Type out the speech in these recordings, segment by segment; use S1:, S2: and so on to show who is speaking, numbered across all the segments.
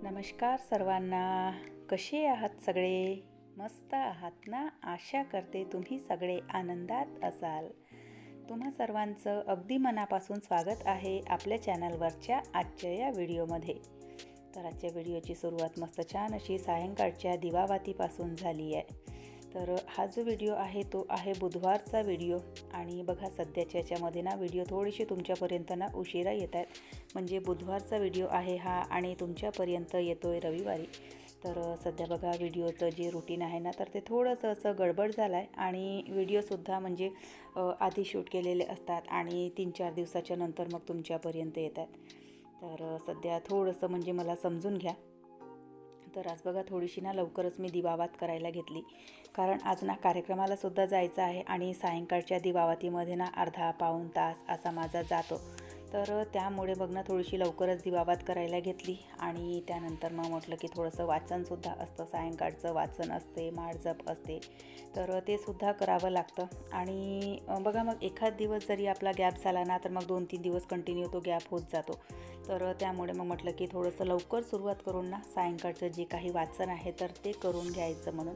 S1: नमस्कार सर्वांना. कसे आहात सगळे? मस्त आहात ना? आशा करते तुम्ही सगळे आनंदात असाल. तुम्हा सर्वांचं अगदी मनापासून स्वागत आहे आपल्या चॅनलवरच्या आजच्या या व्हिडिओमध्ये. तर आजच्या व्हिडिओची सुरुवात मस्त छान अशी सायंकाळच्या दिवाबातीपासून झाली आहे. तर हा जो व्हिडिओ आहे तो आहे बुधवारचा व्हिडिओ. आणि बघा सध्याच्या याच्यामध्ये ना व्हिडिओ थोडीशी तुमच्यापर्यंत ना उशिरा येत आहेत. म्हणजे बुधवारचा व्हिडिओ आहे हा आणि तुमच्यापर्यंत येतो आहे रविवारी. तर सध्या बघा व्हिडिओचं जे रुटीन आहे ना तर ते थोडंसं असं गडबड झालं आहे. आणि व्हिडिओसुद्धा म्हणजे आधी शूट केलेले असतात आणि 3-4 दिवसाच्या नंतर मग तुमच्यापर्यंत येतात. तर सध्या थोडंसं म्हणजे मला समजून घ्या. तर आज बघा थोडीशी ना लवकरच मी दिवाबात करायला घेतली, कारण आज ना कार्यक्रमाला सुद्धा जायचं आहे आणि सायंकाळच्या दिवाबातीमध्ये ना अर्धा पाऊण तास असा माझा जातो. तर त्यामुळे बघ ना थोडीशी लवकरच दिवाबात करायला घेतली. आणि त्यानंतर मग म्हटलं की थोडंसं वाचनसुद्धा असतं, सायंकाळचं वाचन असते, माळजप असते, तर ते सुद्धा करावं लागतं. आणि बघा मग एखाद दिवस जरी आपला गॅप झाला ना तर मग 2-3 दिवस कंटिन्यू तो गॅप होत जातो. तर त्यामुळे मग म्हटलं की थोडंसं लवकर सुरुवात करून ना सायंकाळचं जे काही वाचन आहे तर ते करून घ्यायचं म्हणून.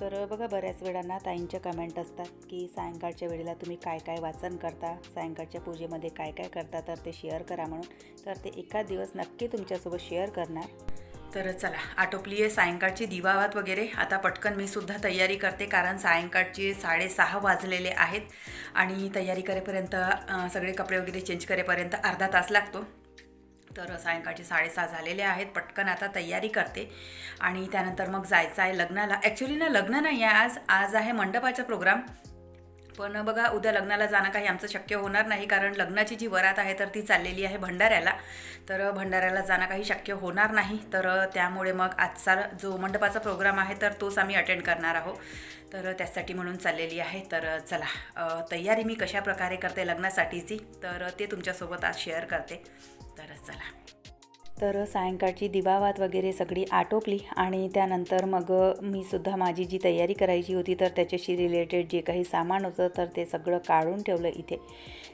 S1: तर बघा बऱ्याच वेळांना ताईंच्या कमेंट असतात की सायंकाळच्या वेळेला तुम्ही काय काय वाचन करता, सायंकाळच्या पूजेमध्ये काय काय करता, तर ते शेअर करा म्हणून. तर ते एखाद दिवस नक्की तुमच्यासोबत शेअर करणार. तर चला आटोपली आहे सायंकाळची दिवाबात वगैरे. आता पटकन मी सुद्धा तयारी करते, कारण सायंकाळचे 6:30 वाजलेले आहेत आणि तयारी करेपर्यंत सगळे कपडे वगैरे चेंज करेपर्यंत अर्धा तास लागतो. तर सायंकाळचे 6:30 झालेले आहेत. पटकन आता तयारी करते आणि त्यानंतर मग जायचं आहे लग्नाला. ॲक्च्युली ना लग्न नाही आहे आज आहे मंडपाचा प्रोग्राम. पण बघा उद्या लग्नाला जाणं काही आमचं शक्य होणार नाही, कारण लग्नाची जी वरात आहे तर ती चाललेली आहे भंडाऱ्याला. तर भंडाऱ्याला जाणं काही शक्य होणार नाही. तर त्यामुळे मग आजचा जो मंडपाचा प्रोग्राम आहे तर तोच आम्ही अटेंड करणार आहोत. तर त्यासाठी म्हणून चाललेली आहे. तर चला तयारी मी कशा प्रकारे करते लग्नासाठीची तर ते तुमच्यासोबत आज शेअर करते. तर चला. तर सायंकाळची दिवाबात वगैरे सगळी आटोपली आणि त्यानंतर मग मी सुद्धा माझी जी तयारी करायची होती तर त्याच्याशी रिलेटेड जे काही सामान होतं तर ते सगळं काढून ठेवलं इथे.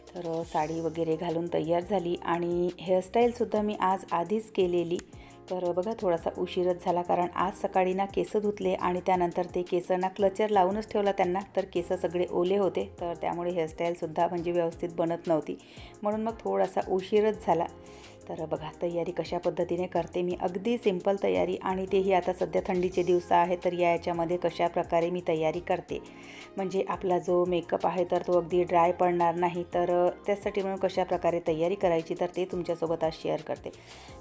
S1: तर साडी वगैरे घालून तयार झाली आणि हेअरस्टाईलसुद्धा मी आज आधीच केलेली. तर बघा थोडासा उशीरच झाला, कारण आज सकाळी ना केस धुतले आणि त्यानंतर ते केसांना क्लचर लावूनच ठेवला त्यांना. तर केस सगळे ओले होते, तर त्यामुळे हेअरस्टाईलसुद्धा म्हणजे व्यवस्थित बनत नव्हती, म्हणून मग थोडासा उशीरच झाला. तर बघा तयारी कशा पद्धतीने करते मी, अगदी सिंपल तयारी. आणि तेही आता सध्या थंडीचे दिवस आहे तर याच्यामध्ये कशा प्रकारे मी तयारी करते, म्हणजे आपला जो मेकअप आहे तर तो अगदी ड्राय पडणार नाही. तर त्यासाठी म्हणून कशा प्रकारे तयारी करायची तर ते तुमच्यासोबत आज शेअर करते.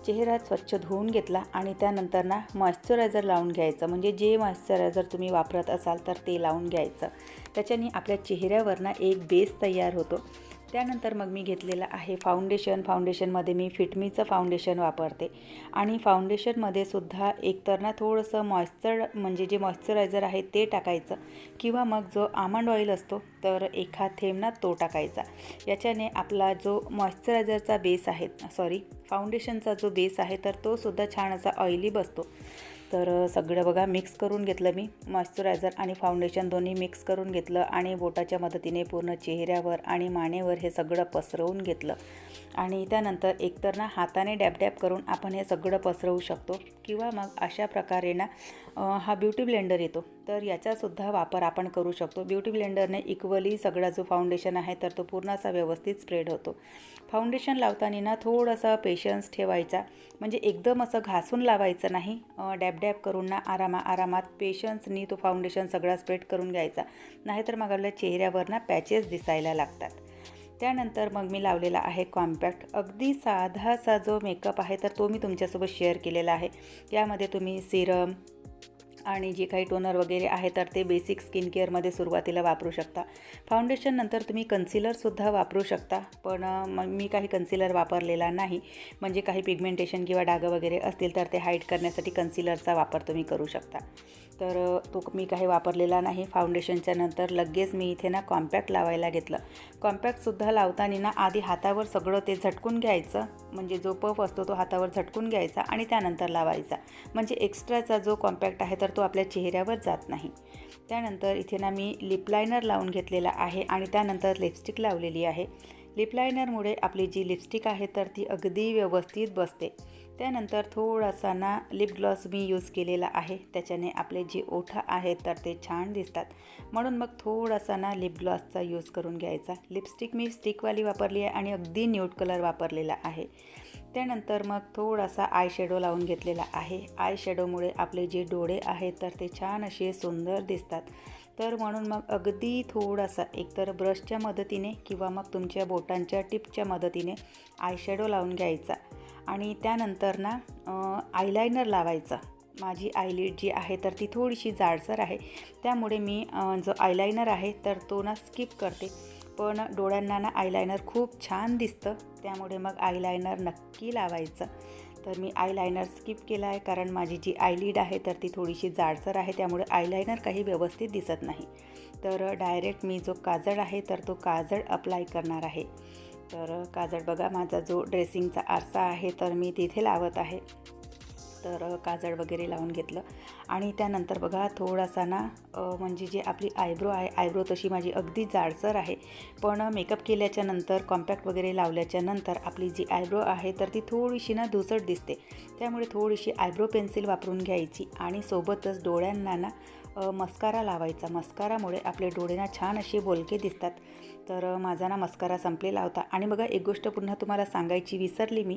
S1: चेहरा स्वच्छ धुवून घेतला आणि त्यानंतर ना मॉइश्चरायझर लावून घ्यायचं. म्हणजे जे मॉइश्चरायझर तुम्ही वापरत असाल तर ते लावून घ्यायचं. त्याच्याने आपल्या चेहऱ्यावर ना एक बेस तयार होतो. त्यानंतर मग मी घेतलेलं आहे फाउंडेशनमध्ये मी फिटमीचं फाउंडेशन वापरते. आणि फाउंडेशनमध्ये सुद्धा एकतर ना थोडंसं म्हणजे जे मॉइश्चरायझर आहे ते टाकायचं, किंवा मग जो आमंड ऑइल असतो तर एखाद थेंब ना तो टाकायचा. याच्याने आपला जो मॉइश्चरायझरचा बेस आहे, फाउंडेशनचा जो बेस आहे तर तो सुद्धा छान असा ऑइली बसतो. तर सगळं बघा मिक्स करून घेतलं मी, मॉइश्चरायझर आणि फाउंडेशन दोन्ही मिक्स करून घेतलं आणि बोटाच्या मदतीने पूर्ण चेहऱ्यावर आणि मानेवर हे सगळं पसरवून घेतलं. आणि त्यानंतर एकतर ना हाताने डॅब करून आपण हे सगळं पसरवू शकतो, किंवा मग अशा प्रकारे ना हा ब्युटी ब्लेंडर येतो तर याचासुद्धा वापर आपण करू शकतो. ब्युटी ब्लेंडरने इक्वली सगळा जो फाउंडेशन आहे तर तो पूर्ण असा व्यवस्थित स्प्रेड होतो. फाउंडेशन लावताना ना थोडासा पेशन्स ठेवायचा, म्हणजे एकदम असं घासून लावायचं नाही. डॅब करून ना आरामात पेशन्सनी तो फाउंडेशन सगळा स्प्रेड करून घ्यायचा, नाहीतर मग आपल्या चेहऱ्यावर ना पॅचेस दिसायला लागतात. त्यानंतर मग मी लावलेला आहे कॉम्पॅक्ट. अगदी साधासा जो मेकअप आहे तर तो मी तुमच्यासोबत शेअर केलेला आहे. यामध्ये तुम्ही सिरम आणि जे काही टोनर वगैरे आहे तर ते बेसिक स्किन केअरमध्ये सुरुवातीला वापरू शकता. फाउंडेशन नंतर तुम्ही कन्सिलरसुद्धा वापरू शकता, पण मी काही कन्सिलर वापरलेला नाही. म्हणजे काही पिगमेंटेशन किंवा डाग वगैरे असतील तर ते हाईड करण्यासाठी कन्सिलरचा वापर तुम्ही करू शकता. तर तो मी काही वापरलेला नाही. फाउंडेशनच्या नंतर लगेच मी इथे ना कॉम्पॅक्ट लावायला घेतलं. कॉम्पॅक्टसुद्धा लावताना ना आधी हातावर सगळं ते झटकून घ्यायचं, म्हणजे जो पफ असतो तो हातावर झटकून घ्यायचा आणि त्यानंतर लावायचा, म्हणजे एक्स्ट्राचा जो कॉम्पॅक्ट आहे तर तो आपल्या चेहऱ्यावर जात नाही. त्यानंतर इथे ना मी लिप लायनर लावून घेतलेला आहे आणि त्यानंतर लिपस्टिक लावलेली आहे. लिप लायनरमुळे आपली जी लिपस्टिक आहे तर ती अगदी व्यवस्थित बसते. त्यानंतर थोडासा ना लिप ग्लॉस मी यूज केलेला आहे, त्याच्याने आपले जे ओठ आहेत तर ते छान दिसतात, म्हणून मग थोडासा ना लिप ग्लॉसचा यूज करून घ्यायचा. लिपस्टिक मी स्टिकवाली वापरली आहे आणि अगदी न्यूड कलर वापरलेला आहे. त्यानंतर मग थोडासा आय शॅडो लावून घेतलेला आहे. आय शॅडोमुळे आपले जे डोळे आहेत तर ते छान असे सुंदर दिसतात. तर म्हणून मग अगदी थोडासा एकतर ब्रशच्या मदतीने किंवा मग तुमच्या बोटांच्या टिपच्या मदतीने आय शॅडो लावून घ्यायचा आणि त्यानंतर ना आयलायनर लावायचं. माझी आयलिड जी आहे तर ती थोडीशी जाडसर आहे, त्यामुळे मी जो आयलायनर आहे तर तो ना स्किप करते. पण डोळ्यांना ना आयलायनर खूप छान दिसतं, त्यामुळे मग आयलायनर नक्की लावायचं. तर मी आयलायनर स्किप केला आहे कारण माझी जी आयलिड आहे तर ती थोडीशी जाडसर आहे, त्यामुळे आयलायनर काही व्यवस्थित दिसत नाही. तर डायरेक्ट मी जो काजळ आहे तर तो काजळ अप्लाय करणार आहे. तर काजळ बघा, माझा जो ड्रेसिंगचा आरसा आहे तर मी तिथे लावत आहे. तर काजळ वगैरे लावून घेतलं आणि त्यानंतर बघा थोडासा ना म्हणजे जी आपली आयब्रो आहे, आयब्रो तशी माझी अगदी जाडसर आहे, पण मेकअप केल्याच्या नंतर कॉम्पॅक्ट वगैरे लावल्याच्या नंतर आपली जी आयब्रो आहे तर ती थोडीशी ना धुसट दिसते, त्यामुळे थोडीशी आयब्रो पेन्सिल वापरून घ्यायची आणि सोबतच डोळ्यांना ना मस्कारा लावायचा. मस्कारामुळे आपले डोळे ना छान असे बोलके दिसतात. तर माझा ना मस्कारा संपलेला होता. आणि बघा एक गोष्ट पुन्हा तुम्हाला सांगायची विसरली मी,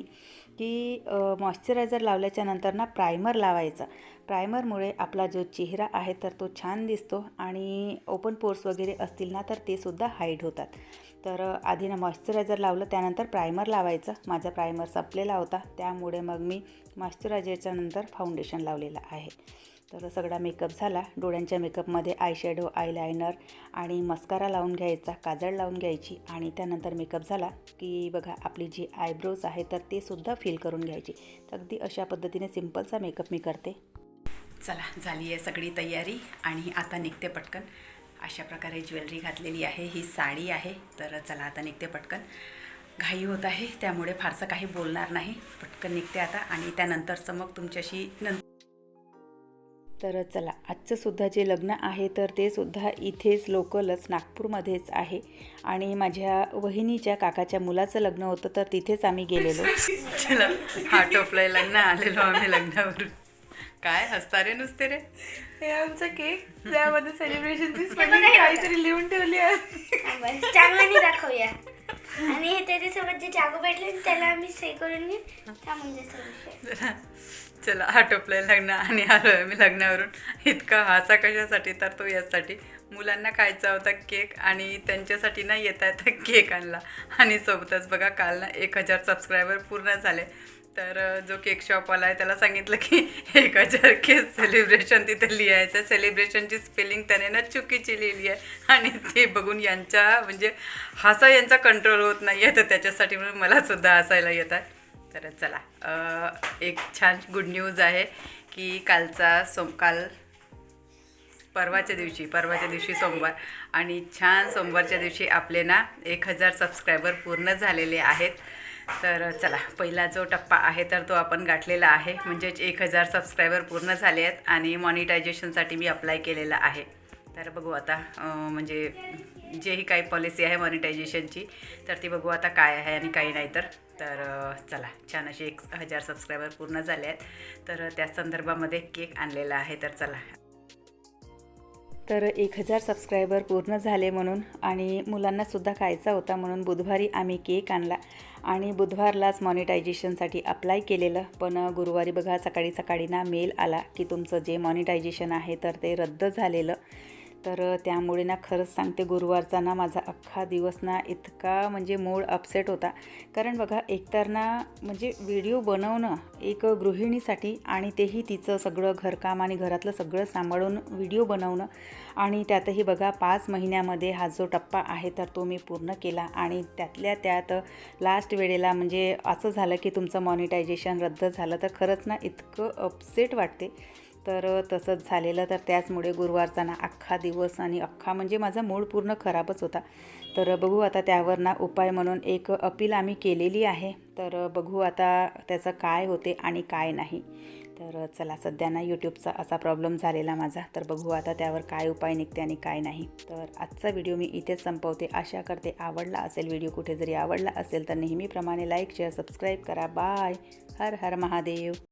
S1: की मॉइश्चरायझर लावल्याच्या नंतर ना प्रायमर लावायचा. प्रायमरमुळे आपला जो चेहरा आहे तर तो छान दिसतो आणि ओपन पोर्स वगैरे असतील ना तर ते सुद्धा हाईड होतात. तर आधी ना मॉइश्चरायझर लावलं, त्यानंतर प्रायमर लावायचं. माझा प्रायमर संपलेला होता, त्यामुळे मग मी मॉइश्चरायझरच्या नंतर फाउंडेशन लावलेलं आहे. तर सगळा मेकअप झाला. डोळ्यांच्या मेकअपमध्ये आय शॅडो, आयलायनर आणि मस्कारा लावून घ्यायचा, काजळ लावून घ्यायची आणि त्यानंतर मेकअप झाला की बघा आपली जी आयब्रोज आहे तर ते सुद्धा फिल करून घ्यायची. तर अगदी अशा पद्धतीने सिंपलचा मेकअप मी करते. चला, झाली आहे सगळी तयारी आणि आता निघते पटकन. अशा प्रकारे ज्वेलरी घातलेली आहे, ही साडी आहे. तर चला आता निघते पटकन. घाई होत आहे त्यामुळे फारसं काही बोलणार नाही, पटकन निघते आता आणि त्यानंतरचं मग तुमच्याशी तर चला, आजचं सुद्धा जे लग्न आहे तर ते सुद्धा इथेच लोकलच नागपूरमध्येच आहे आणि माझ्या वहिनीच्या काकाच्या मुलाचं लग्न होतं, तर तिथेच आम्ही गेलेलो. चला, हा टोपलाय लग्न आलेलो आम्ही लग्नावरून. काय हसता रे नुसते रे.
S2: हे आमचा केक, त्यामध्ये सेलिब्रेशनची काहीतरी लिहून ठेवली आहे.
S3: चांगल्याने दाखवूया. आणि हे त्याच्यासोबत जे चाकू भेटले त्याला आम्ही से करून घेऊ.
S1: चला, आटोपलंय लग्न आणि आलो आहे मी लग्नावरून. इतका हासा कशासाठी, तर तो यासाठी मुलांना खायचा होता केक आणि त्यांच्यासाठी ना येता येता केक आणला. आणि सोबतच बघा काल ना 1000 सबस्क्रायबर पूर्ण झाले. तर जो केक शॉपवाला आहे त्याला सांगितलं की 1000 केक सेलिब्रेशन तिथे लिहायचं. सेलिब्रेशनची स्पेलिंग त्याने ना चुकीची लिहिली आहे आणि ते बघून यांच्या म्हणजे हसा यांचा कंट्रोल होत नाही आहे, तर त्याच्यासाठी म्हणून मलासुद्धा हसायला येत आहे. तर चला, एक छान गुड न्यूज आहे की परवाच्या दिवशी सोमवार आणि छान सोमवारच्या दिवशी आपले ना 1000 सबस्क्रायबर पूर्ण झालेले आहेत. तर चला, पहिला जो टप्पा आहे तर तो आपण गाठलेला आहे, म्हणजेच 1000 सबस्क्रायबर पूर्ण झाले आहेत आणि मॉनिटायझेशनसाठी मी अप्लाय केलेलं आहे. तर बघू आता म्हणजे जेही काही पॉलिसी आहे मॉनिटायझेशनची तर ती बघू आता काय आहे आणि काही नाही. तर चला, छान असे 1000 सबस्क्रायबर पूर्ण झाले आहेत, तर त्या संदर्भामध्ये केक आणलेला आहे. तर चला, तर 1000 सबस्क्रायबर पूर्ण झाले म्हणून आणि मुलांनासुद्धा खायचा होता म्हणून बुधवारी आम्ही केक आणला आणि बुधवारलाच मॉनिटायझेशनसाठी अप्लाय केलेलं. पण गुरुवारी बघा सकाळी ना मेल आला की तुमचं जे मॉनिटायझेशन आहे तर ते रद्द झालेलं. तर त्यामुळे ना खरंच सांगते, गुरुवारचा ना माझा अख्खा दिवस ना इतका म्हणजे मूड अपसेट होता. कारण बघा एकतर ना म्हणजे व्हिडिओ बनवणं एक गृहिणीसाठी आणि तेही तिचं सगळं घरकाम आणि घरातलं सगळं सांभाळून व्हिडिओ बनवणं आणि त्यातही बघा 5 महिन्यामध्ये हा जो टप्पा आहे तर तो मी पूर्ण केला आणि त्यातल्या त्यात लास्ट वेळेला म्हणजे असं झालं की तुमचं मॉनिटायझेशन रद्द झालं. तर खरंच ना इतकं अपसेट वाटते. तर तसंच झालेलं. तर त्याचमुळे गुरुवारचा ना अख्खा दिवस आणि अख्खा म्हणजे माझा मूड पूर्ण खराबच होता. तर बघू आता त्यावर ना उपाय म्हणून एक अपील आम्ही केलेली आहे. तर बघू आता त्याचं काय होते आणि काय नाही. तर चला, सध्या ना यूट्यूबचा असा प्रॉब्लेम झालेला माझा. तर बघू आता त्यावर काय उपाय निघते आणि काय नाही. तर आजचा व्हिडिओ मी इथेच संपवते. आशा करते आवडला असेल व्हिडिओ. कुठे जरी आवडला असेल तर नेहमीप्रमाणे लाईक शेअर सबस्क्राईब करा. बाय. हर हर महादेव.